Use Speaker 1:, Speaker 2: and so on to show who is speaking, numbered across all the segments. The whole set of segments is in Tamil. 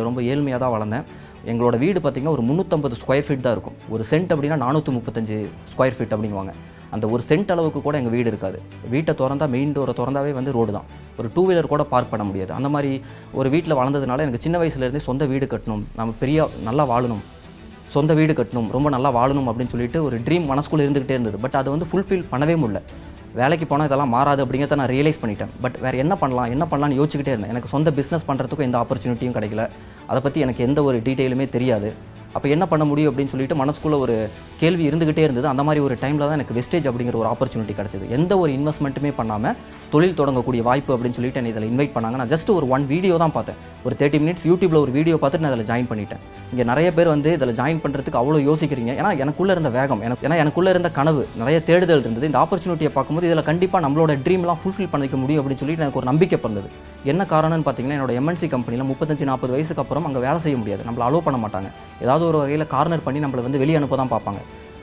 Speaker 1: வீட்டில் ரொம்ப ஏழ்மையாக தான் வளர்ந்தேன். எங்களோட வீடு பார்த்திங்கன்னா ஒரு 350 ஸ்கொயர் ஃபீட் தான் இருக்கும். ஒரு சென்ட் அப்படின்னா 435 ஸ்கொயர் ஃபீட் அப்படிங்குவாங்க. அந்த ஒரு சென்ட் அளவுக்கு கூட எங்கள் வீடு இருக்காது. வீட்டை திறந்தா மெயின் டோரை திறந்தாவே வந்து ரோடு தான். ஒரு 2 வீலர் கூட பார்க் பண்ண முடியாது. அந்த மாதிரி ஒரு வீட்டில் வளர்ந்ததுனால எனக்கு சின்ன வயசுலேருந்தே சொந்த வீடு கட்டணும், நம்ம நல்லா வாழணும், சொந்த வீடு கட்டணும், ரொம்ப நல்லா வாழணும் அப்படின்னு சொல்லிட்டு ஒரு ட்ரீம் மனசுக்குள்ளே இருந்துகிட்டே இருந்தது. பட் அதை வந்து ஃபுல்ஃபில் பண்ணவே முடியல. வேலைக்கு போனால் இதெல்லாம் மாறாது அப்படிங்கிறத நான் ரியலைஸ் பண்ணிட்டேன். பட் வேறு என்ன பண்ணலாம்னு யோசிச்சுக்கிட்டே இருந்தேன். எனக்கு சொந்த பிஸ்னஸ் பண்ணுறதுக்கும் எந்த ஆப்பர்ச்சுனிட்டியும் கிடைக்கல. அதை பற்றி எனக்கு எந்த ஒரு டீட்டெயிலுமே தெரியாது. அப்போ என்ன பண்ண முடியும் அப்படின்னு சொல்லிட்டு மனசுக்குள்ளே ஒரு கேள்வி இருந்துகிட்டே இருந்தது. அந்த மாதிரி ஒரு டைமில் தான் எனக்கு வெஸ்டேஜ் அப்படிங்கிற ஒரு ஆப்பர்ச்சுனிட்டி கிடச்சிது. எந்த ஒரு இன்வெஸ்ட்மெண்ட்டுமே பண்ணாமல் தொழில் தொடங்கக்கூடிய வாய்ப்பு அப்படின்னு சொல்லிட்டு என்னை இதில் இன்வைட் பண்ணாங்க. நான் ஜஸ்ட் ஒரு 1 வீடியோ தான் பார்த்தேன். ஒரு 30 மினிட்ஸ் யூடியூப்பில் ஒரு வீடியோ பார்த்துட்டு நான் இதில் ஜாயின் பண்ணிட்டேன். இங்கே நிறைய பேர் வந்து இதில் ஜாயின் பண்ணுறதுக்கு அவ்வளோ யோசிக்கிறீங்க. ஏன்னா எனக்குள்ளே இருந்த வேகம், எனக்குள்ளே இருந்த கனவு, நிறைய தேடுதல் இருந்தது. இந்த ஆப்பர்ச்சுனிட்டியை பார்க்கும்போது இதில் கண்டிப்பாக நம்மளோட ட்ரீம்லாம் ஃபுல்ஃபில் பண்ணிக்க முடியும் அப்படின்னு சொல்லிட்டு எனக்கு ஒரு நம்பிக்கை பிறந்தது. என்ன காரணம்னு பார்த்தீங்கன்னா, என்னோட MNC கம்பெனியில் 35-40 வயசுக்கு அப்புறம் அங்கே வேலை செய்ய முடியாது. நம்மளை அலோவ் பண்ண மாட்டாங்க. ஏதாவது ஒரு வகையில் கார்னர் பண்ணி நம்மளை வந்து வெளியே அனுப்ப தான் பார்ப்பாங்க.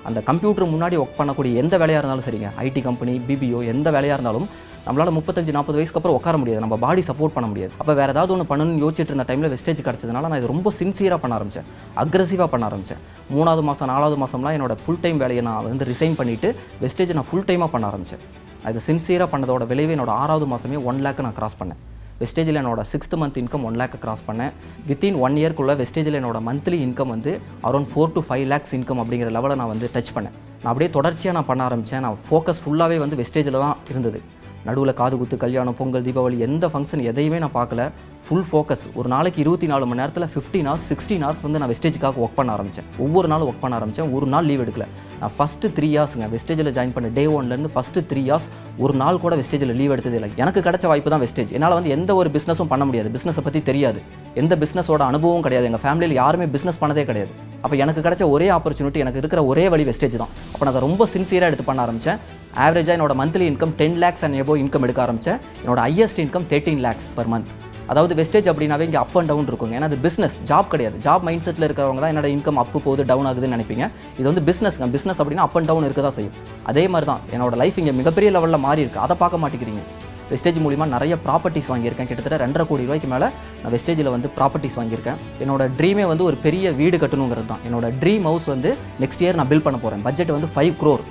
Speaker 1: அந்த கம்ப்யூட்டர் முன்னாடி ஒர்க் பண்ணக்கூடிய எந்த வேலையாக இருந்தாலும் சரிங்க, IT கம்பெனி, BPO எந்த வேலையாக இருந்தாலும் நம்மளால் 35-40 வயசுக்கு அப்புறம் உட்கார முடியாது. நம்ம பாடி சப்போர்ட் பண்ண முடியாது. அப்போ வேறு ஏதாவது ஒன்று பண்ணணும்னு யோசிச்சுட்டு இருந்த டைமில் வெஸ்டேஜ் கிடச்சதுனால நான் இது ரொம்ப சின்சியராக பண்ண ஆரம்பித்தேன், அக்ரெசிவாக பண்ண ஆரம்பித்தேன். 3வது மாதம் 4வது மாதம்லாம் என்னோட ஃபுல் டைம் வேலையை நான் வந்து ரிசைன் பண்ணிவிட்டு வெஸ்டேஜ் நான் ஃபுல் டைமாக பண்ண ஆரம்பித்தேன். அது சின்சியராக பண்ணதோட விளைவு என்னோட 6வது மாதமே 1 lakh நான் கிராஸ் பண்ணேன். வெஸ்டேஜில் என்னோட 6th month income 1 lakh cross பண்ணேன். வித்தின் 1 yearக்குள்ளே வெஸ்டேஜில் என்னோட மந்த்லி இன்கம் வந்து அரௌண்ட் 4 to 5 lakhs இன்கம் அப்படிங்கிற லெவலில் நான் வந்து டச் பண்ணேன். நான் அப்படியே தொடர்ச்சியாக நான் பண்ண ஆரம்பித்தேன். நான் ஃபோக்கஸ் ஃபுல்லாகவே வந்து வெஸ்டேஜில் தான் இருந்தது. நடுவில் காது குத்து, கல்யாணம், பொங்கல், தீபாவளி எந்த ஃபங்க்ஷன் எதையுமே நான் பார்க்கல. Full focus. ஒரு நாளைக்கு 24 மணி நேரத்தில் 15 hours 16 hours வந்து நான் வெஸ்டேஜுக்காக ஒர்க் பண்ண ஆரம்பித்தேன். ஒவ்வொரு நாளும் ஒர்க் பண்ண ஆரம்பித்தேன். ஒரு நாள் லீவ் எடுக்கல. நான் ஃபஸ்ட்டு 3 yearsங்க வெஸ்டேஜில் ஜாயின் பண்ண டே 1லேருந்து ஃபஸ்ட்டு 3 years ஒரு நாள் கூட வெஸ்டேஜில் லீவ் எடுத்தது இல்லை. எனக்கு கிடைச்ச வாய்ப்பு தான் வெஸ்டேஜ். என்னால் வந்து எந்த ஒரு பிஸ்னஸும் பண்ண முடியாது. பிஸ்னஸை பற்றி தெரியாது, எந்த பிஸ்னஸோட அனுபவம் கிடையாது. எங்கள் ஃபேமிலியில் யாருமே பிஸ்னஸ் பண்ணதே கிடையாது. அப்போ எனக்கு கிடைச்ச ஒரே ஆப்பர்ச்சுனிட்டி, எனக்கு இருக்கிற ஒரே வழி வெஸ்டேஜ் தான். அப்போ நான் அதை ரொம்ப சின்சியராக எடுத்து பண்ண ஆரம்பித்தேன். ஆவரேஜாக என்னோட monthly income 10 lakhs and above income எடுக்க ஆரம்பித்தேன். என்னோட highest income 13 lakhs per month. அதாவது வெஸ்டேஜ் அப்படின்னாவே இங்கே அப் அண்ட் டவுன் இருக்குங்க. ஏன்னா அது பிஸ்னஸ், ஜாப் கிடையாது. ஜாப் மைண்ட் செட்டில் இருக்கிறவங்க தான் என்னோட இன்கம் அப்பு போகுது டவுன் ஆகுதுன்னு நினைப்பீங்க. இது வந்து பிஸ்னஸ்ங்க. பிஸ்னஸ் அப்படின்னா அப் அண்ட் டவுன் இருக்க தான் செய்யும். அதே மாதிரி தான் என்னோட லைஃப் இங்கே மிகப்பெரிய லெவலில் மாறி இருக்குது. அதை பார்க்க மாட்டேங்கிறீங்க. வெஸ்டேஜ் மூலிமா நிறைய ப்ராப்பர்ட்டிஸ் வாங்கியிருக்கேன். கிட்டத்தட்ட 2.5 கோடி ரூபாய்க்கு மேலே நான் வெஸ்டேஜில் வந்து ப்ராப்பர்ட்டிஸ் வாங்கியிருக்கேன். என்னோட ட்ரீமே வந்து ஒரு பெரிய வீடு கட்டணுங்கிறது தான். என்னோட ட்ரீம் ஹவுஸ் வந்து நெக்ஸ்ட் இயர் நான் பில்ட் பண்ண போகிறேன். பட்ஜெட் வந்து 5 crore.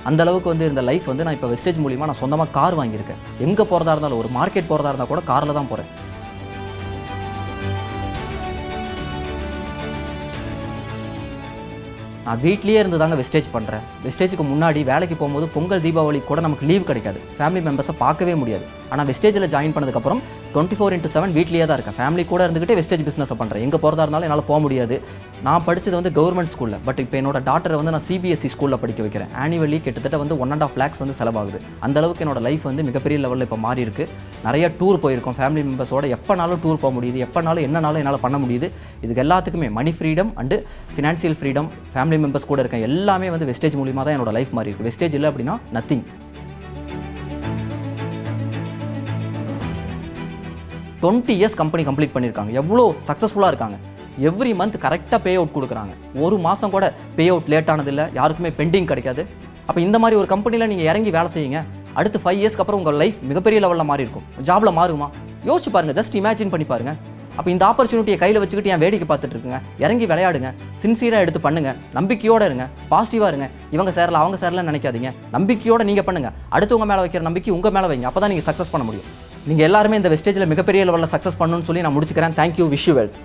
Speaker 1: அந்த அளவுக்கு வந்து இந்த லைஃப் வந்து நான் இப்போ வெஸ்டேஜ் மூலிமா நான் சொந்தமாக கார் வாங்கியிருக்கேன். எங்கே போகிறதா இருந்தாலும், ஒரு மார்க்கெட் போகிறதா இருந்தால் கூட காரில் தான் போகிறேன். நான் வீட்லேயே இருந்து தாங்க வெஸ்டேஜ் பண்ணுறேன். வெஸ்டேஜுக்கு முன்னாடி வேலைக்கு போகும்போது பொங்கல், தீபாவளி கூட நமக்கு லீவ் கிடைக்காது. ஃபேமிலி மெம்பர்ஸை பார்க்கவே முடியாது. ஆனால் வெஸ்டேஜில் ஜாயின் பண்ணதுக்கப்புறம் 24/7 வீட்லேயே தான் இருக்கேன். ஃபேமிலி கூட இருந்துக்கிட்டே வெஸ்டேஜ் பிஸ்னஸை பண்ணுறேன். எங்கே போகிறதா இருந்தாலும் என்னால் போக முடியாது. நான் படித்தது வந்து கவர்மெண்ட் ஸ்கூலில். பட் இப்போ என்னோட டாட்டரை வந்து நான் CBSE ஸ்கூலில் படிக்க வைக்கிறேன். ஆனுவலி கிட்டத்தட்ட வந்து 1.5 lakhs வந்து செலவாகுது. அந்தளவுக்கு என்னோட லைஃப் வந்து மிகப்பெரிய லெவலில் இப்போ மாறி இருக்குது. நிறைய டூர் போயிருக்கோம் ஃபேமிலி மெம்பர்ஸோட. எப்போனாலும் டூர் போக முடியுது, எப்போனாலும் என்னனாலும் என்னால் பண்ண முடியுது. இதுக்கு எல்லாத்துக்குமே money freedom and financial freedom, family members கூட இருக்கேன், எல்லாமே வந்து வெஸ்டேஜ் மூலிமா தான் என்னோட லைஃப் மாறி இருக்குது. வெஸ்டேஜ் இல்லை அப்படின்னா நத்திங். 20 years கம்பெனி கம்ப்ளீட் பண்ணியிருக்காங்க. எவ்வளோ சக்ஸஸ்ஃபுல்லாக இருக்காங்க. எவ்ரி மந்த் கரெக்டாக பே அவுட் கொடுக்குறாங்க. ஒரு மாதம் கூட பே அவுட் லேட் ஆனதில்லை. யாருக்குமே பெண்டிங் கிடைக்காது. அப்போ இந்த மாதிரி ஒரு கம்பெனியில் நீங்கள் இறங்கி வேலை செய்யுங்க. அடுத்து 5 yearsக்கு அப்புறம் உங்கள் லைஃப் மிகப்பெரிய லெவலில் மாறி இருக்கும். ஜாபில் மாறுமா? யோசிச்சு பாருங்கள். ஜஸ்ட் இமேஜின் பண்ணி பாருங்கள். அப்போ இந்த ஆப்பர்ச்சுனிட்டியை கையில் வச்சுக்கிட்டு என் வேடிக்கை பார்த்துட்டு இருக்குங்க. இறங்கி விளையாடுங்க, சின்சியராக எடுத்து பண்ணுங்கள், நம்பிக்கையோடு இருங்க, பாசிட்டிவாக இருங்க. இவங்க சேரல அவங்க சேரலன்னு நினைக்காதீங்க. நம்பிக்கையோடு நீங்கள் பண்ணுங்கள். அடுத்தவங்க மேலே வைக்கிற நம்பிக்கை உங்கள் மேலே வைங்க. அப்போ தான் நீங்கள் சக்ஸஸ் பண்ண முடியும். நீங்கள் எல்லாருமே இந்த வெஸ்டேஜில் மிகப்பெரிய லெவலில் சக்ஸஸ் பண்ணணும்னு சொல்லி நான் முடிச்சுக்கிறேன். தேங்க்யூ. Wish you wealth.